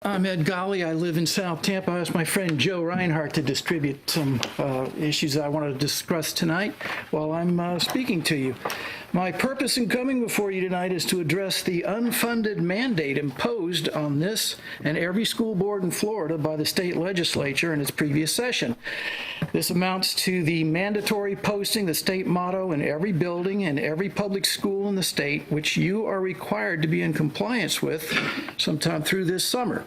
I'm Ed Golly. I live in South Tampa. I asked my friend Joe Reinhardt to distribute some issues I wanted to discuss tonight while I'm speaking to you. My purpose in coming before you tonight is to address the unfunded mandate imposed on this and every school board in Florida by the state legislature in its previous session. This amounts to the mandatory posting the state motto in every building and every public school in the state, which you are required to be in compliance with sometime through this summer.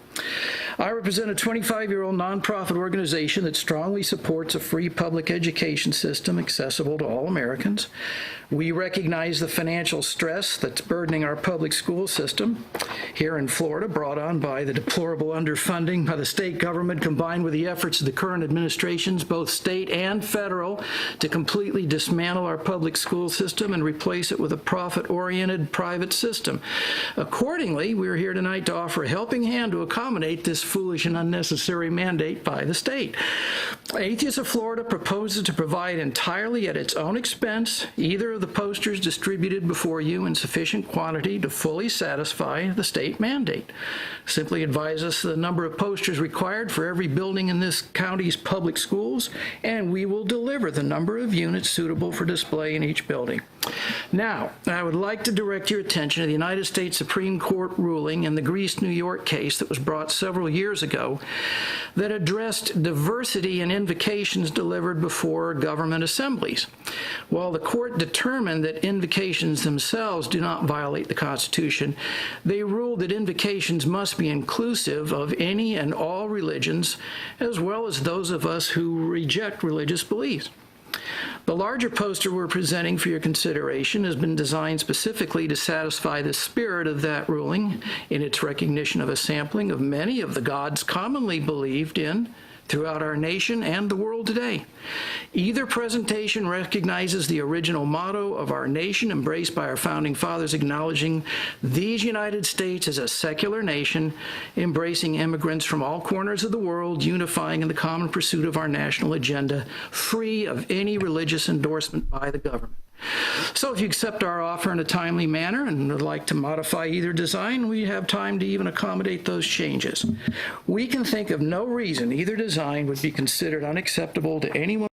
I represent a 25-year-old nonprofit organization that strongly supports a free public education system accessible to all Americans. We recognize the financial stress that's burdening our public school system here in Florida, brought on by the deplorable underfunding by the state government, combined with the efforts of the current administrations, both state and federal, to completely dismantle our public school system and replace it with a profit-oriented private system. Accordingly, we're here tonight to offer a helping hand to accommodate this foolish and unnecessary mandate by the state. Atheists of Florida proposes to provide entirely at its own expense either of the posters distributed before you in sufficient quantity to fully satisfy the state mandate. Simply advise us the number of posters required for every building in this county's public schools, and we will deliver the number of units suitable for display in each building. Now, I would like to direct your attention to the United States Supreme Court ruling in the Greece, New York case that was brought several years ago that addressed diversity in invocations delivered before government assemblies. While the court determined that invocations themselves do not violate the Constitution, they ruled that invocations must be inclusive of any and all religions, as well as those of us who reject religious beliefs. The larger poster we're presenting for your consideration has been designed specifically to satisfy the spirit of that ruling in its recognition of a sampling of many of the gods commonly believed in throughout our nation and the world today. Either presentation recognizes the original motto of our nation, embraced by our founding fathers, acknowledging these United States as a secular nation, embracing immigrants from all corners of the world, unifying in the common pursuit of our national agenda, free of any religious endorsement by the government. So if you accept our offer in a timely manner and would like to modify either design, we have time to even accommodate those changes. We can think of no reason either design would be considered unacceptable to anyone